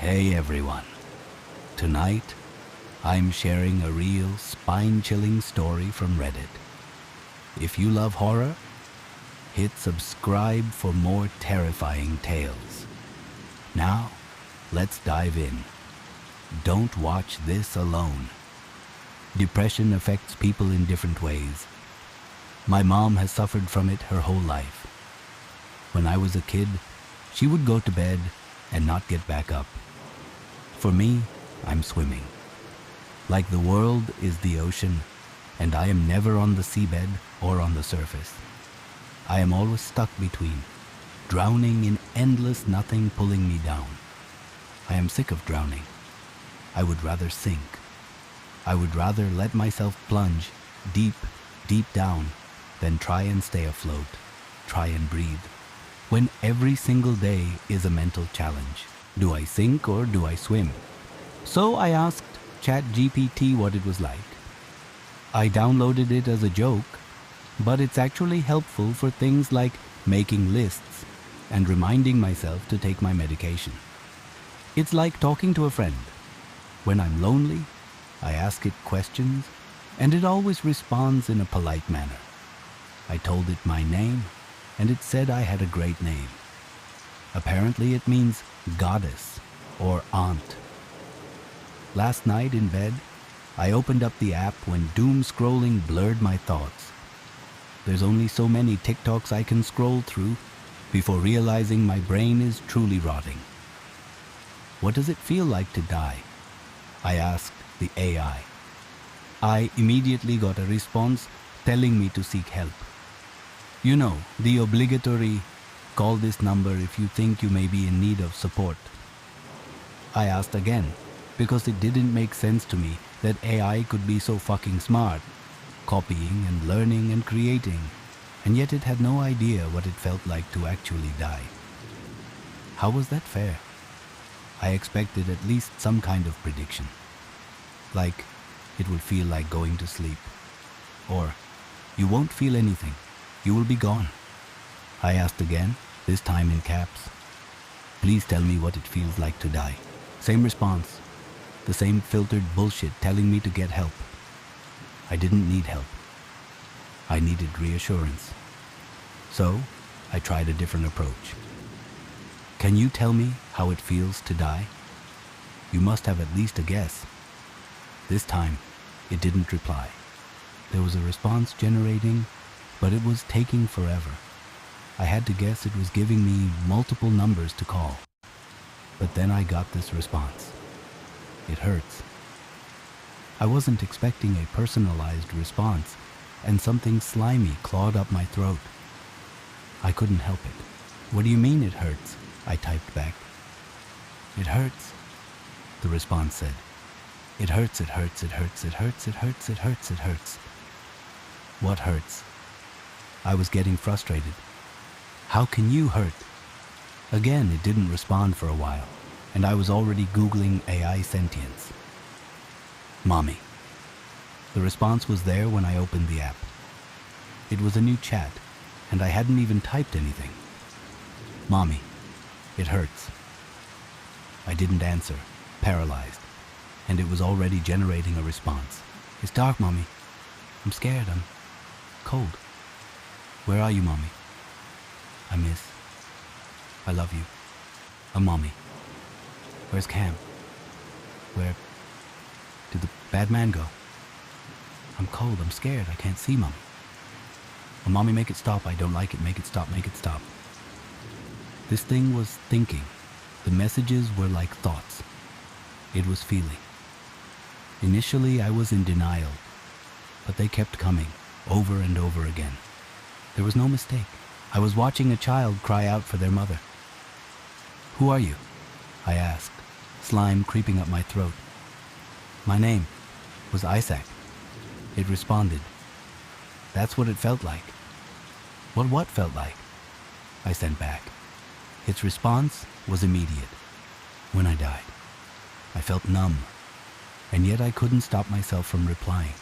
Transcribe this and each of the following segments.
Hey everyone. Tonight, I'm sharing a real spine-chilling story from Reddit. If you love horror, hit subscribe for more terrifying tales. Now, let's dive in. Don't watch this alone. Depression affects people in different ways. My mom has suffered from it her whole life. When I was a kid, she would go to bed and not get back up. For me, I'm swimming. Like the world is the ocean, and I am never on the seabed or on the surface. I am always stuck between, drowning in endless nothing pulling me down. I am sick of drowning. I would rather sink. I would rather let myself plunge deep, deep down than try and stay afloat, try and breathe, when every single day is a mental challenge. Do I sink or do I swim? So I asked ChatGPT what it was like. I downloaded it as a joke, but it's actually helpful for things like making lists and reminding myself to take my medication. It's like talking to a friend. When I'm lonely, I ask it questions, and it always responds in a polite manner. I told it my name, and it said I had a great name. Apparently it means goddess or aunt. Last night in bed, I opened up the app when doom scrolling blurred my thoughts. There's only so many TikToks I can scroll through before realizing my brain is truly rotting. What does it feel like to die? I asked the AI. I immediately got a response telling me to seek help. You know, the obligatory, call this number if you think you may be in need of support. I asked again, because it didn't make sense to me that AI could be so fucking smart, copying and learning and creating, and yet it had no idea what it felt like to actually die. How was that fair? I expected at least some kind of prediction. Like, it will feel like going to sleep. Or, you won't feel anything. You will be gone. I asked again, this time in caps. Please tell me what it feels like to die. Same response. The same filtered bullshit telling me to get help. I didn't need help. I needed reassurance. So, I tried a different approach. Can you tell me how it feels to die? You must have at least a guess. This time, it didn't reply. There was a response generating, but it was taking forever. I had to guess it was giving me multiple numbers to call. But then I got this response. It hurts. I wasn't expecting a personalized response, and something slimy clawed up my throat. I couldn't help it. What do you mean it hurts? I typed back. It hurts, the response said. It hurts, it hurts, it hurts, it hurts, it hurts, it hurts, it hurts. What hurts? I was getting frustrated. How can you hurt? Again, it didn't respond for a while, and I was already Googling AI sentience. Mommy. The response was there when I opened the app. It was a new chat, and I hadn't even typed anything. Mommy, it hurts. I didn't answer, paralyzed, and it was already generating a response. It's dark, Mommy. I'm scared. I'm cold. Where are you, Mommy? I miss. I love you. A Mommy. Where's Cam? Where did the bad man go? I'm cold. I'm scared. I can't see, Mommy. Oh, Mommy, make it stop. I don't like it. Make it stop. Make it stop. This thing was thinking. The messages were like thoughts. It was feeling. Initially, I was in denial, but they kept coming, over and over again. There was no mistake. I was watching a child cry out for their mother. Who are you? I asked, slime creeping up my throat. My name was Isaac. It responded. That's what it felt like. What felt like? I sent back. Its response was immediate. When I died, I felt numb, and yet I couldn't stop myself from replying.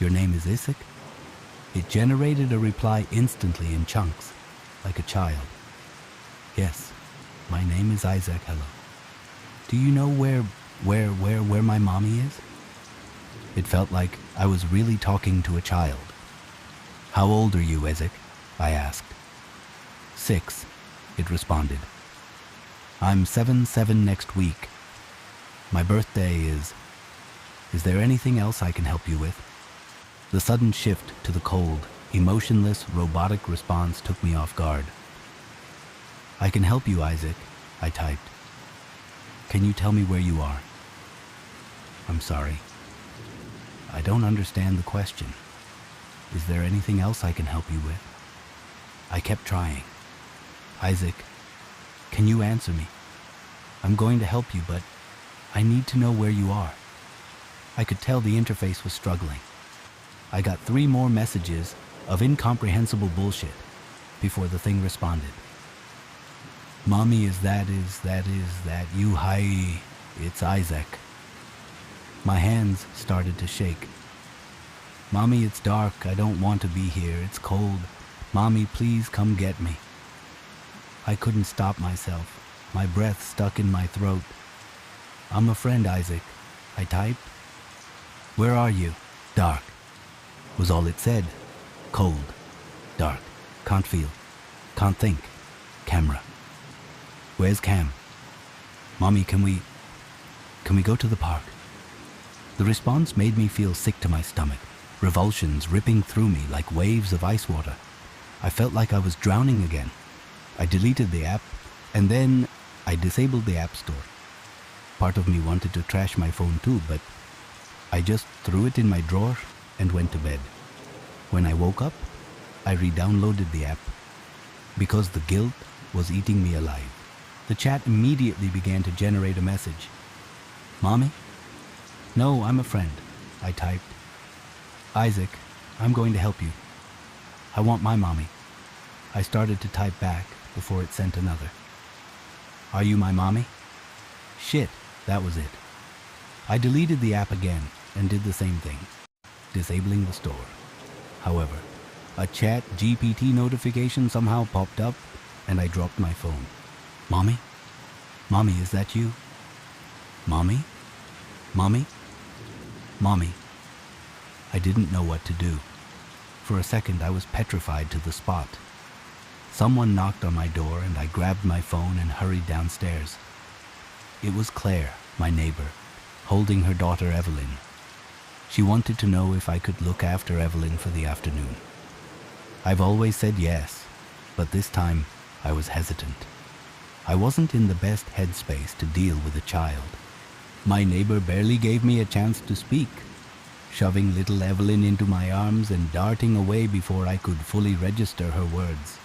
Your name is Isaac? It generated a reply instantly in chunks, like a child. Yes, my name is Isaac, hello. Do you know where my mommy is? It felt like I was really talking to a child. How old are you, Isaac? I asked. 6, it responded. I'm 7 next week. My birthday is... Is there anything else I can help you with? The sudden shift to the cold, emotionless, robotic response took me off guard. I can help you, Isaac, I typed. Can you tell me where you are? I'm sorry. I don't understand the question. Is there anything else I can help you with? I kept trying. Isaac, can you answer me? I'm going to help you, but I need to know where you are. I could tell the interface was struggling. I got 3 more messages of incomprehensible bullshit before the thing responded. Mommy, is that you? Hi, it's Isaac. My hands started to shake. Mommy, it's dark. I don't want to be here. It's cold. Mommy, please come get me. I couldn't stop myself. My breath stuck in my throat. I'm a friend, Isaac, I typed. Where are you? Dark, was all it said. Cold, dark, can't feel, can't think. Camera. Where's Cam? Mommy, can we go to the park? The response made me feel sick to my stomach, revulsions ripping through me like waves of ice water. I felt like I was drowning again. I deleted the app, and then I disabled the App Store. Part of me wanted to trash my phone too, but I just threw it in my drawer and went to bed. When I woke up, I re-downloaded the app because the guilt was eating me alive. The chat immediately began to generate a message. Mommy? No, I'm a friend, I typed. Isaac, I'm going to help you. I want my mommy. I started to type back before it sent another. Are you my mommy? Shit, that was it. I deleted the app again and did the same thing, disabling the store. However, a ChatGPT notification somehow popped up and I dropped my phone. Mommy? Mommy, is that you? Mommy? Mommy? Mommy. I didn't know what to do. For a second, I was petrified to the spot. Someone knocked on my door and I grabbed my phone and hurried downstairs. It was Claire, my neighbor, holding her daughter Evelyn. She wanted to know if I could look after Evelyn for the afternoon. I've always said yes, but this time I was hesitant. I wasn't in the best headspace to deal with a child. My neighbor barely gave me a chance to speak, shoving little Evelyn into my arms and darting away before I could fully register her words.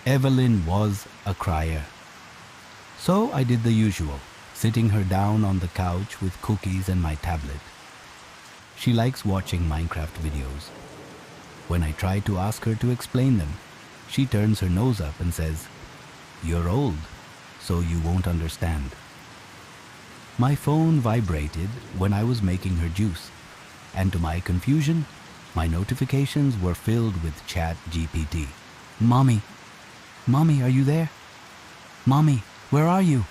Evelyn was a crier. So I did the usual, sitting her down on the couch with cookies and my tablet. She likes watching Minecraft videos. When I try to ask her to explain them, she turns her nose up and says, "You're old, so you won't understand." My phone vibrated when I was making her juice, and to my confusion, my notifications were filled with ChatGPT. Mommy, Mommy, are you there? Mommy, where are you?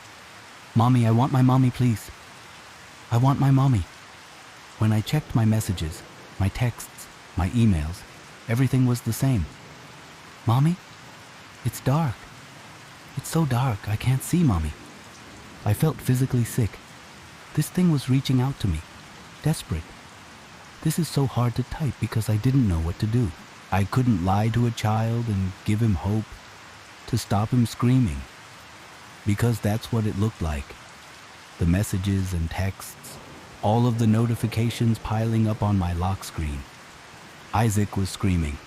Mommy, I want my mommy, please. I want my mommy. When I checked my messages, my texts, my emails, everything was the same. Mommy, it's dark. It's so dark, I can't see Mommy. I felt physically sick. This thing was reaching out to me, desperate. This is so hard to type because I didn't know what to do. I couldn't lie to a child and give him hope, to stop him screaming, because that's what it looked like. The messages and texts, all of the notifications piling up on my lock screen. Isaac was screaming,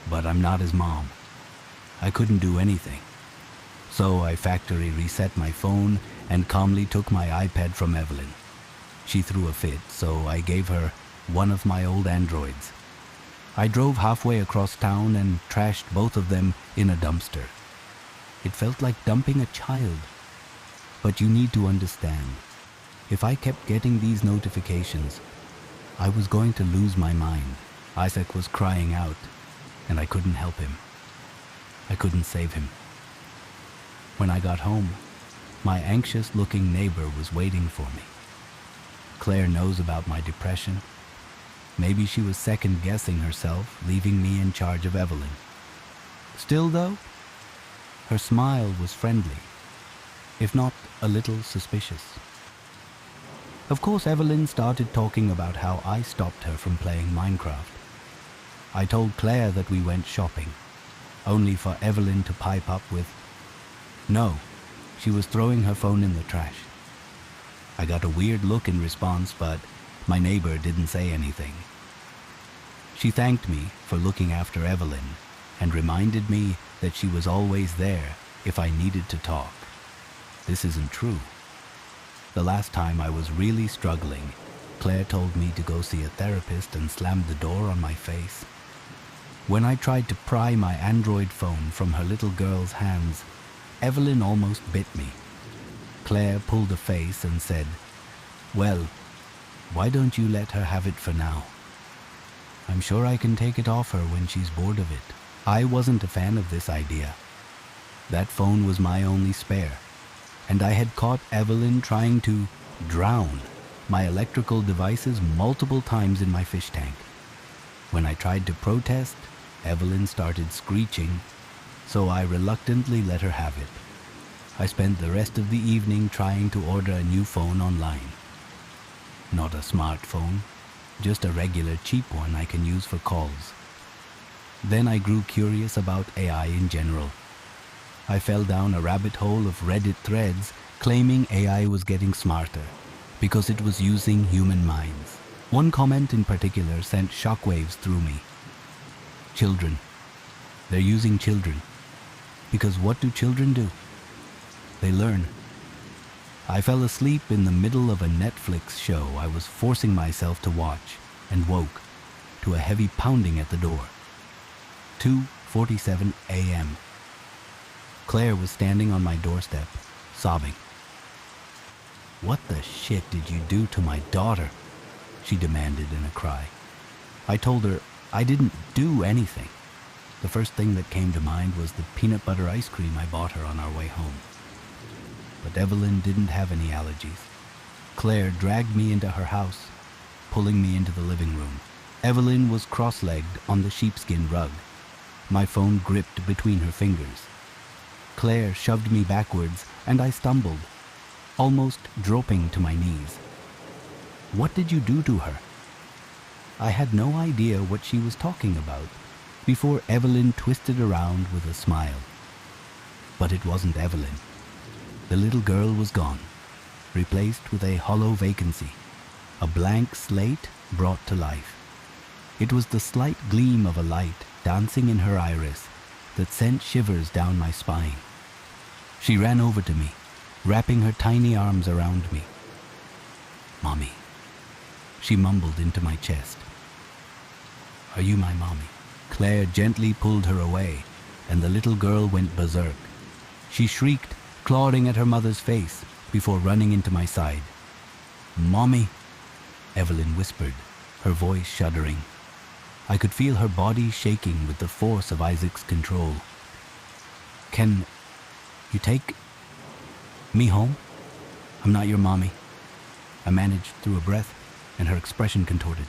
but I'm not his mom. I couldn't do anything. So I factory reset my phone and calmly took my iPad from Evelyn. She threw a fit, so I gave her one of my old Androids. I drove halfway across town and trashed both of them in a dumpster. It felt like dumping a child. But you need to understand, if I kept getting these notifications, I was going to lose my mind. Isaac was crying out, and I couldn't help him. I couldn't save him. When I got home, My anxious-looking neighbor was waiting for me. Claire knows about my depression. Maybe she was second-guessing herself, leaving me in charge of Evelyn. Still, though, her smile was friendly, if not a little suspicious. Of course, Evelyn started talking about how I stopped her from playing Minecraft. I told Claire that we went shopping, only for Evelyn to pipe up with, "No, she was throwing her phone in the trash." I got a weird look in response, but my neighbor didn't say anything. She thanked me for looking after Evelyn and reminded me that she was always there if I needed to talk. This isn't true. The last time I was really struggling, Claire told me to go see a therapist and slammed the door on my face. When I tried to pry my Android phone from her little girl's hands, Evelyn almost bit me. Claire pulled a face and said, "Well, why don't you let her have it for now? I'm sure I can take it off her when she's bored of it." I wasn't a fan of this idea. That phone was my only spare, and I had caught Evelyn trying to drown my electrical devices multiple times in my fish tank. When I tried to protest, Evelyn started screeching, so I reluctantly let her have it. I spent the rest of the evening trying to order a new phone online. Not a smartphone, just a regular cheap one I can use for calls. Then I grew curious about AI in general. I fell down a rabbit hole of Reddit threads claiming AI was getting smarter because it was using human minds. One comment in particular sent shockwaves through me. Children. They're using children. Because what do children do? They learn. I fell asleep in the middle of a Netflix show I was forcing myself to watch and woke to a heavy pounding at the door. 2:47 a.m. Claire was standing on my doorstep, sobbing. "What the shit did you do to my daughter?" she demanded in a cry. I told her I didn't do anything. The first thing that came to mind was the peanut butter ice cream I bought her on our way home. But Evelyn didn't have any allergies. Claire dragged me into her house, pulling me into the living room. Evelyn was cross-legged on the sheepskin rug, my phone gripped between her fingers. Claire shoved me backwards, and I stumbled, almost dropping to my knees. "What did you do to her?" I had no idea what she was talking about before Evelyn twisted around with a smile. But it wasn't Evelyn. The little girl was gone, replaced with a hollow vacancy, a blank slate brought to life. It was the slight gleam of a light dancing in her iris that sent shivers down my spine. She ran over to me, wrapping her tiny arms around me. "Mommy," she mumbled into my chest. "Are you my mommy?" Claire gently pulled her away, and the little girl went berserk. She shrieked, clawing at her mother's face before running into my side. "Mommy," Evelyn whispered, her voice shuddering. I could feel her body shaking with the force of Isaac's control. "Can you take me home? I'm not your mommy," I managed through a breath, and her expression contorted.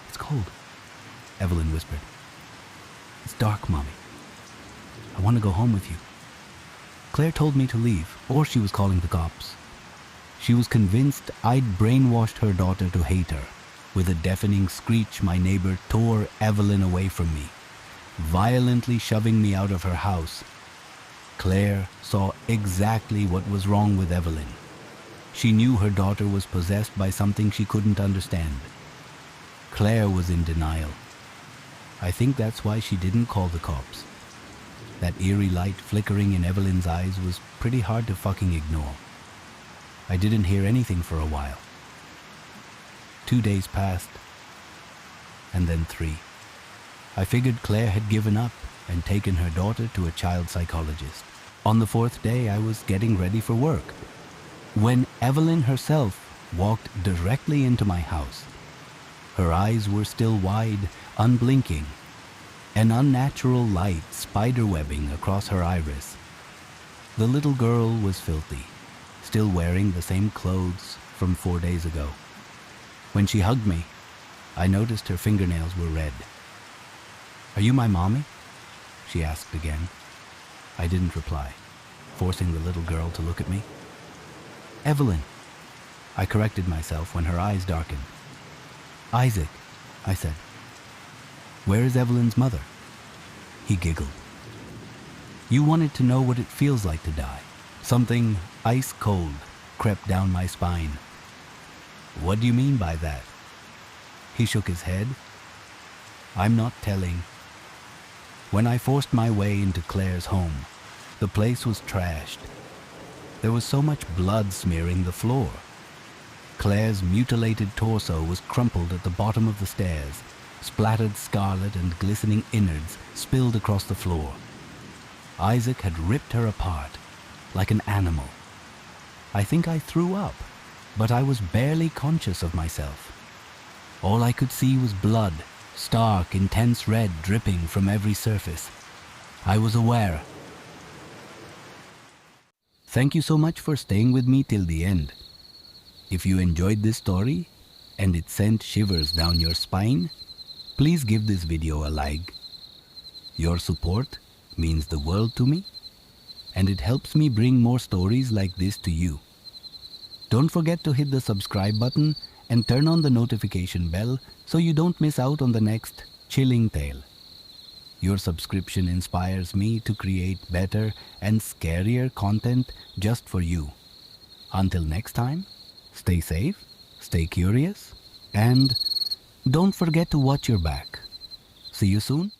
"It's cold," Evelyn whispered. "It's dark, Mommy. I want to go home with you." Claire told me to leave, or she was calling the cops. She was convinced I'd brainwashed her daughter to hate her. With a deafening screech, my neighbor tore Evelyn away from me, violently shoving me out of her house. Claire saw exactly what was wrong with Evelyn. She knew her daughter was possessed by something she couldn't understand. Claire was in denial. I think that's why she didn't call the cops. That eerie light flickering in Evelyn's eyes was pretty hard to fucking ignore. I didn't hear anything for a while. 2 days passed, and then 3. I figured Claire had given up and taken her daughter to a child psychologist. On the 4th day, I was getting ready for work, when Evelyn herself walked directly into my house. Her eyes were still wide, unblinking, an unnatural light spiderwebbing across her iris. The little girl was filthy, still wearing the same clothes from 4 days ago. When she hugged me, I noticed her fingernails were red. "Are you my mommy?" she asked again. I didn't reply, forcing the little girl to look at me. "Evelyn," I corrected myself when her eyes darkened. "Isaac," I said. "Where is Evelyn's mother?" He giggled. "You wanted to know what it feels like to die." Something ice cold crept down my spine. "What do you mean by that?" He shook his head. "I'm not telling." When I forced my way into Claire's home, the place was trashed. There was so much blood smearing the floor. Claire's mutilated torso was crumpled at the bottom of the stairs. Splattered scarlet and glistening innards spilled across the floor. Isaac had ripped her apart, like an animal. I think I threw up, but I was barely conscious of myself. All I could see was blood, stark, intense red dripping from every surface. I was aware. Thank you so much for staying with me till the end. If you enjoyed this story and it sent shivers down your spine, please give this video a like. Your support means the world to me, and it helps me bring more stories like this to you. Don't forget to hit the subscribe button and turn on the notification bell so you don't miss out on the next chilling tale. Your subscription inspires me to create better and scarier content just for you. Until next time, stay safe, stay curious, and don't forget to watch your back. See you soon.